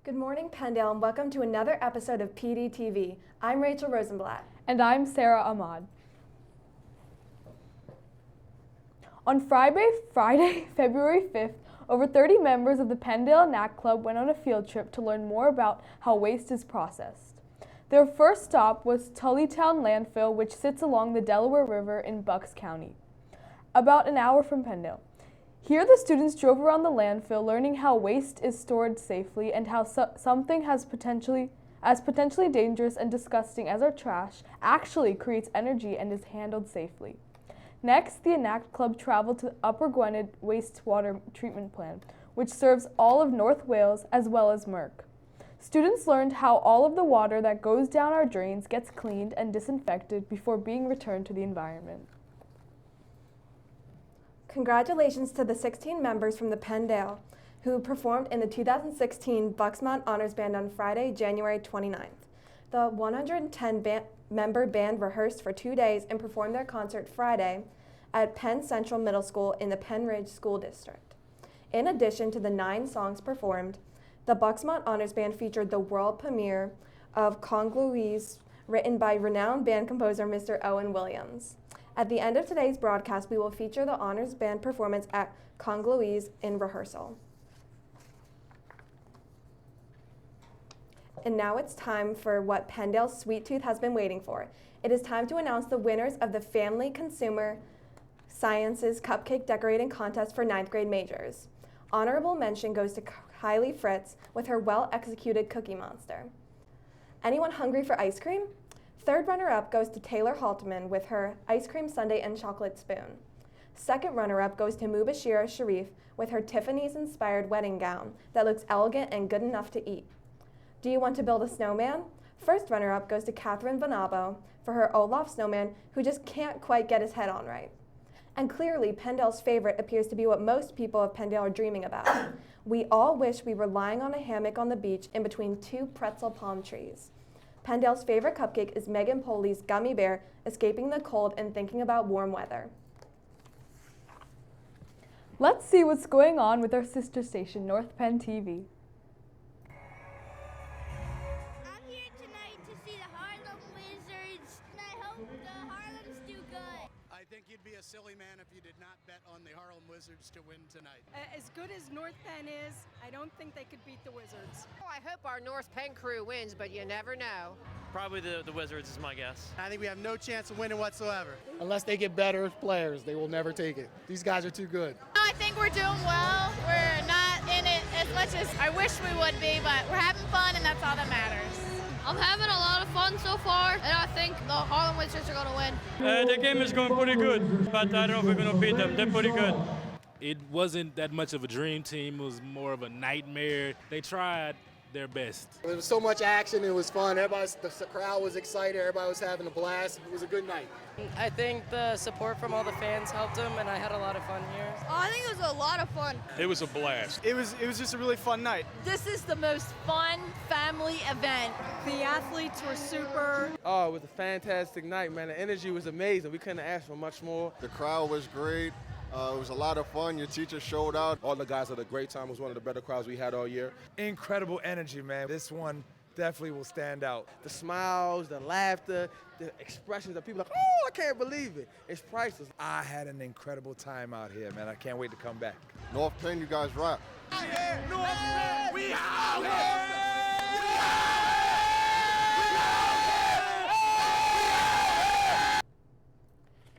Good morning, Penndale, and welcome to another episode of PDTV. I'm Rachel Rosenblatt. And I'm Sarah Ahmad. On Friday, February 5th, over 30 members of the Penndale Knack Club went on a field trip to learn more about how waste is processed. Their first stop was Tullytown Landfill, which sits along the Delaware River in Bucks County, about an hour from Penndale. Here the students drove around the landfill learning how waste is stored safely and how something as potentially dangerous and disgusting as our trash actually creates energy and is handled safely. Next, the Enact Club traveled to Upper Gwynedd Wastewater Treatment Plant, which serves all of North Wales as well as Merck. Students learned how all of the water that goes down our drains gets cleaned and disinfected before being returned to the environment. Congratulations to the 16 members from the Penndale who performed in the 2016 Bucksmont Honors Band on Friday, January 29th. The 110-member band rehearsed for 2 days and performed their concert Friday at Penn Central Middle School in the Penn Ridge School District. In addition to the 9 songs performed, the Bucksmont Honors Band featured the world premiere of Congloese, written by renowned band composer Mr. Owen Williams. At the end of today's broadcast, we will feature the Honors Band performance at Congloese in rehearsal. And now it's time for what Penndale's Sweet Tooth has been waiting for. It is time to announce the winners of the Family Consumer Sciences Cupcake Decorating Contest for 9th grade majors. Honorable mention goes to Kylie Fritz with her well-executed Cookie Monster. Anyone hungry for ice cream? Third runner-up goes to Taylor Haltman with her Ice Cream Sundae and Chocolate Spoon. Second runner-up goes to Mubashira Sharif with her Tiffany's-inspired wedding gown that looks elegant and good enough to eat. Do you want to build a snowman? First runner-up goes to Catherine Bonabo for her Olaf snowman who just can't quite get his head on right. And clearly, Penndale's favorite appears to be what most people of Penndale are dreaming about. We all wish we were lying on a hammock on the beach in between 2 pretzel palm trees. Penndale's favorite cupcake is Megan Poley's Gummy Bear, escaping the cold and thinking about warm weather. Let's see what's going on with our sister station, North Penn TV. I'm here tonight to see the Harlem Wizards, and I hope the Harlems do good. I think you'd be a silly man if you did not bet on the Harlem Wizards to win tonight. As good as North Penn is, I don't think they could beat the Wizards. Oh, I hope our North Penn crew wins, but you never know. Probably the Wizards is my guess. I think we have no chance of winning whatsoever. Unless they get better players, they will never take it. These guys are too good. I think we're doing well. We're not in it as much as I wish we would be, but we're having fun, and that's all that matters. I'm having a lot of fun so far, and I think the Harlem Wizards are going to win. The game is going pretty good, but I don't know if we're going to beat them. They're pretty good. It wasn't that much of a dream team. It was more of a nightmare. They tried their best. There was so much action. It was fun. The crowd was excited. Everybody was having a blast. It was a good night. I think the support from all the fans helped them, and I had a lot of fun here. Oh, I think it was a lot of fun. It was a blast. It was just a really fun night. This is the most fun family event. The athletes were super. Oh, it was a fantastic night, man. The energy was amazing. We couldn't ask for much more. The crowd was great. It was a lot of fun. Your teacher showed out. All the guys had a great time. It was one of the better crowds we had all year. Incredible energy, man. This one definitely will stand out. The smiles, the laughter, the expressions of people like, oh, I can't believe it. It's priceless. I had an incredible time out here, man. I can't wait to come back. North Penn, you guys rock. Yeah, North Penn, we out here!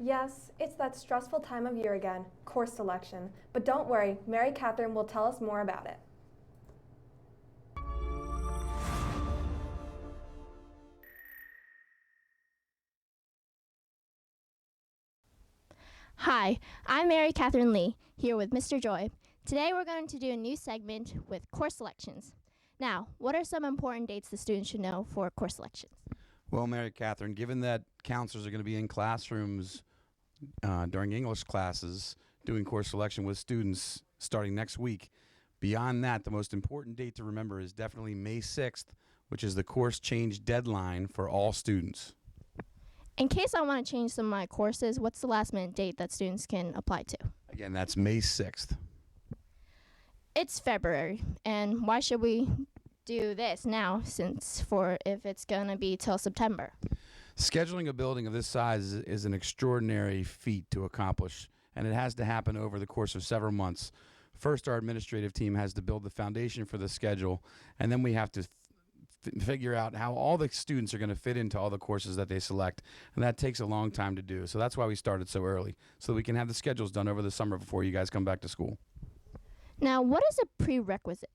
Yes, it's that stressful time of year again, course selection. But don't worry, Mary Catherine will tell us more about it. Hi, I'm Mary Catherine Lee, here with Mr. Joy. Today we're going to do a new segment with course selections. Now, what are some important dates the students should know for course selections? Well, Mary Catherine, given that counselors are going to be in classrooms during English classes doing course selection with students starting next week, beyond that, the most important date to remember is definitely May 6th, which is the course change deadline for all students. In case I want to change some of my courses, what's the last minute date that students can apply to? Again, that's May 6th. It's February, and why should we do this now if it's going to be till September? Scheduling a building of this size is an extraordinary feat to accomplish, and it has to happen over the course of several months. First, our administrative team has to build the foundation for the schedule, and then we have to figure out how all the students are going to fit into all the courses that they select, and that takes a long time to do. So that's why we started so early, so we can have the schedules done over the summer before you guys come back to school. Now, what is a prerequisite?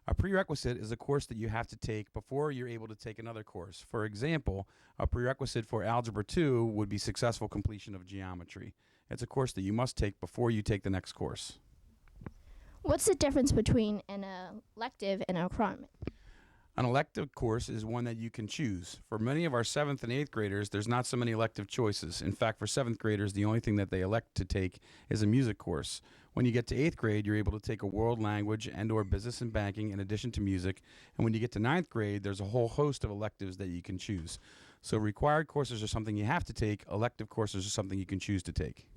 A prerequisite is a course that you have to take before you're able to take another course. For example, a prerequisite for Algebra 2 would be successful completion of geometry. It's a course that you must take before you take the next course. What's the difference between an elective and a requirement? An elective course is one that you can choose. For many of our 7th and 8th graders, there's not so many elective choices. In fact, for 7th graders, the only thing that they elect to take is a music course. When you get to 8th grade, you're able to take a world language and/or business and banking in addition to music. And when you get to 9th grade, there's a whole host of electives that you can choose. So required courses are something you have to take. Elective courses are something you can choose to take.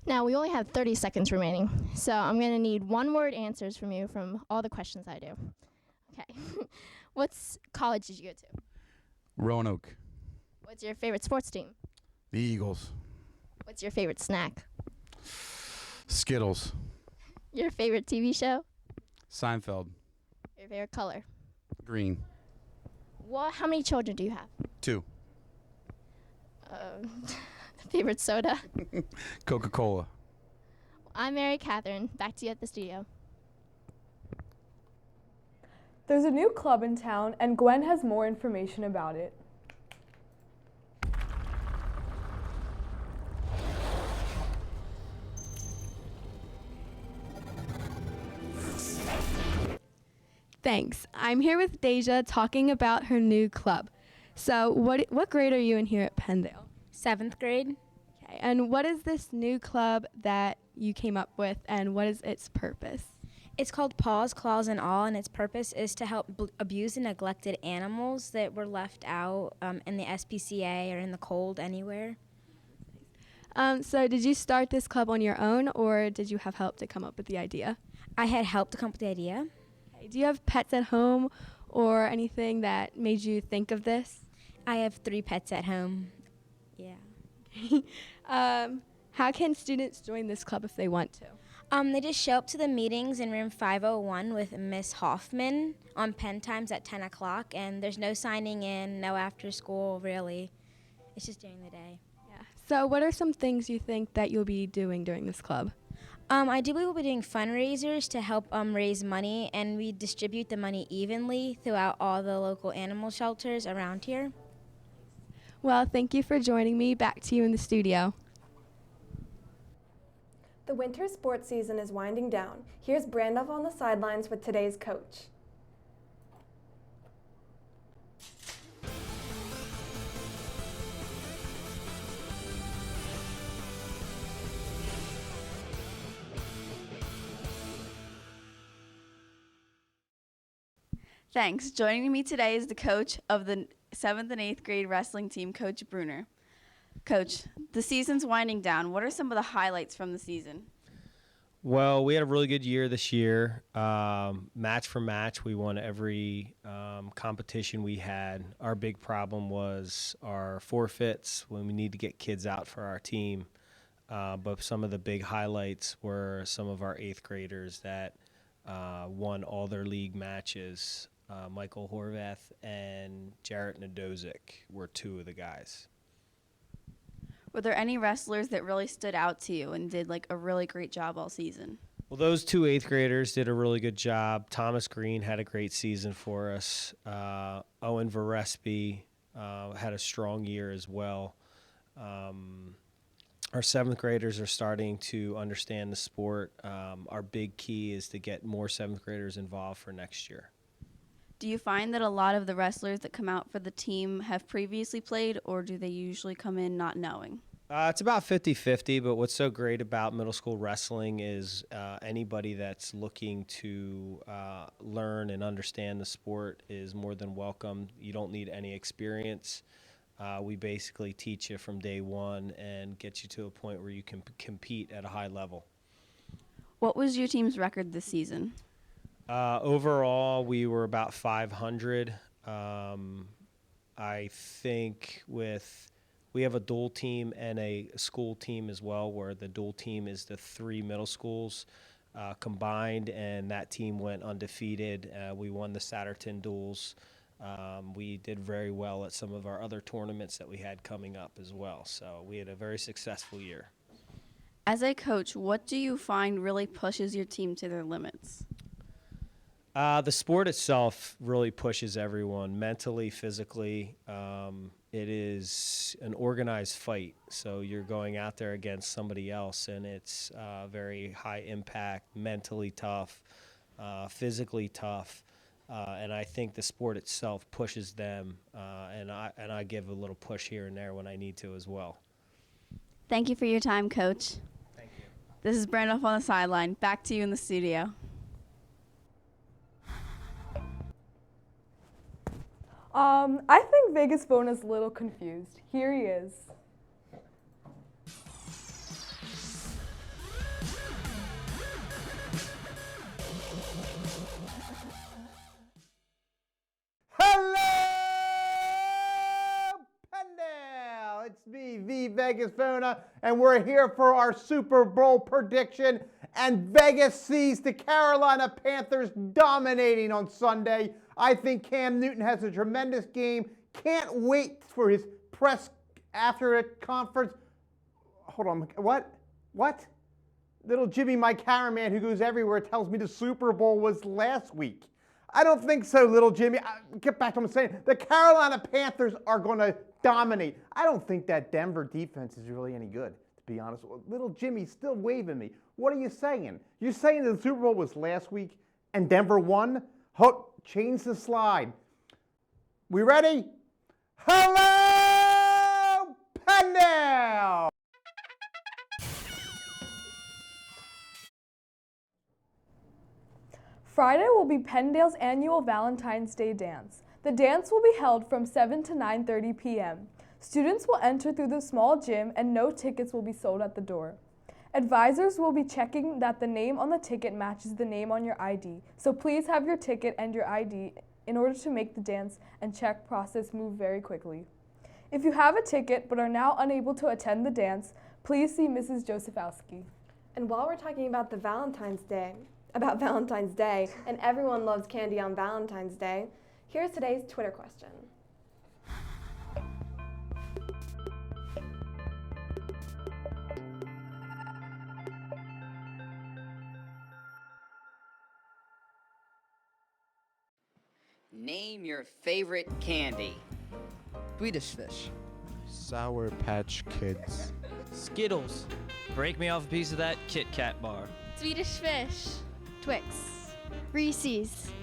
Now, we only have 30 seconds remaining, so I'm going to need one-word answers from you from all the questions I do. Okay. What college did you go to? Roanoke. What's your favorite sports team? The Eagles. What's your favorite snack? Skittles. Your favorite TV show? Seinfeld. Your favorite color? Green. How many children do you have? 2. Favorite soda? Coca-Cola. I'm Mary Catherine. Back to you at the studio. There's a new club in town, and Gwen has more information about it. Thanks. I'm here with Deja talking about her new club. So what grade are you in here at Penndale? 7th grade. Okay. And what is this new club that you came up with, and what is its purpose? It's called Paws, Claws, and All, and its purpose is to help abused and neglected animals that were left out in the SPCA or in the cold anywhere. So did you start this club on your own, or did you have help to come up with the idea? I had help to come up with the idea. Okay. Do you have pets at home or anything that made you think of this? I have 3 pets at home. Yeah. How can students join this club if they want to? They just show up to the meetings in room 501 with Miss Hoffman on Penn Times at 10 o'clock, and there's no signing in, no after school, really. It's just during the day. Yeah. So what are some things you think that you'll be doing during this club? I do believe we'll be doing fundraisers to help raise money, and we distribute the money evenly throughout all the local animal shelters around here. Well, thank you for joining me. Back to you in the studio. The winter sports season is winding down. Here's Brandov on the sidelines with today's coach. Thanks. Joining me today is the coach of the 7th and 8th grade wrestling team, Coach Bruner. Coach, the season's winding down. What are some of the highlights from the season? Well, we had a really good year this year. Match for match, we won every competition we had. Our big problem was our forfeits when we need to get kids out for our team. But some of the big highlights were some of our 8th graders that won all their league matches. Michael Horvath and Jarrett Nadozic were 2 of the guys. Were there any wrestlers that really stood out to you and did like a really great job all season? Well, those 2 8th graders did a really good job. Thomas Green had a great season for us. Owen Varespi had a strong year as well. Our 7th graders are starting to understand the sport. Our big key is to get more 7th graders involved for next year. Do you find that a lot of the wrestlers that come out for the team have previously played, or do they usually come in not knowing? It's about 50-50, but what's so great about middle school wrestling is anybody that's looking to learn and understand the sport is more than welcome. You don't need any experience. We basically teach you from day one and get you to a point where you can compete at a high level. What was your team's record this season? Overall, we were about 500. I think we have a dual team and a school team as well, where the dual team is the 3 middle schools combined, and that team went undefeated. We won the Satterton duels. We did very well at some of our other tournaments that we had coming up as well. So we had a very successful year. As a coach, what do you find really pushes your team to their limits? The sport itself really pushes everyone mentally, physically. It is an organized fight, so you're going out there against somebody else, and it's very high impact, mentally tough, physically tough, and I think the sport itself pushes them, and I give a little push here and there when I need to as well. Thank you for your time, Coach. Thank you. This is Brandon on the sideline. Back to you in the studio. I think Vegas Phone is a little confused. Here he is. Hello, Penndale! It's me, the Vegas Phona, and we're here for our Super Bowl prediction. And Vegas sees the Carolina Panthers dominating on Sunday. I think Cam Newton has a tremendous game. Can't wait for his press after a conference. Hold on, what? Little Jimmy, my cameraman who goes everywhere, tells me the Super Bowl was last week. I don't think so, little Jimmy. Get back to what I'm saying. The Carolina Panthers are going to dominate. I don't think that Denver defense is really any good, to be honest. Little Jimmy's still waving me. What are you saying? You're saying the Super Bowl was last week and Denver won? Change the slide. We ready? Hello, Penndale! Friday will be Penndale's annual Valentine's Day dance. The dance will be held from 7 to 9:30 p.m. Students will enter through the small gym and no tickets will be sold at the door. Advisors will be checking that the name on the ticket matches the name on your ID, so please have your ticket and your ID in order to make the dance and check process move very quickly. If you have a ticket but are now unable to attend the dance, please see Mrs. Josephowski. And while we're talking about Valentine's Day, and everyone loves candy on Valentine's Day, here's today's Twitter question. Name your favorite candy. Swedish Fish. Sour Patch Kids. Skittles. Break me off a piece of that Kit Kat bar. Swedish Fish. Twix. Reese's.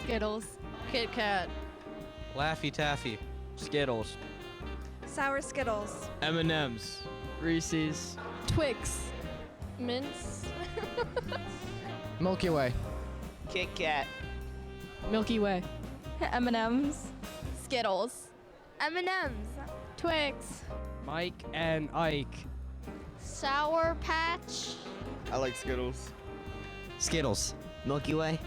Skittles. Kit Kat. Laffy Taffy. Skittles. Sour Skittles. M&M's. Reese's. Twix. Mints. Milky Way. Kit Kat. Milky Way. M&M's. Skittles. M&M's. Twix. Mike and Ike. Sour Patch. I like Skittles. Skittles. Milky Way.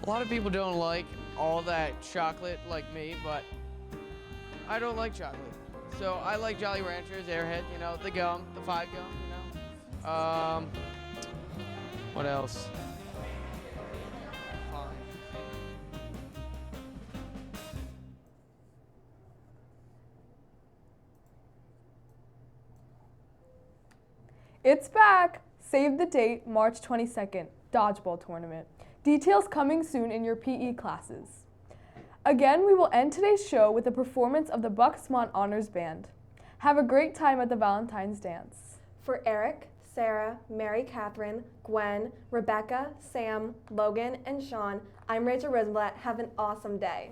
A lot of people don't like all that chocolate like me, but I don't like chocolate. So I like Jolly Ranchers, Airhead, the gum, the 5 gum, what else? It's back! Save the date, March 22nd, Dodgeball Tournament. Details coming soon in your PE classes. Again, we will end today's show with a performance of the Bucksmont Honors Band. Have a great time at the Valentine's Dance. For Eric, Sarah, Mary Catherine, Gwen, Rebecca, Sam, Logan, and Sean, I'm Rachel Rosenblatt. Have an awesome day.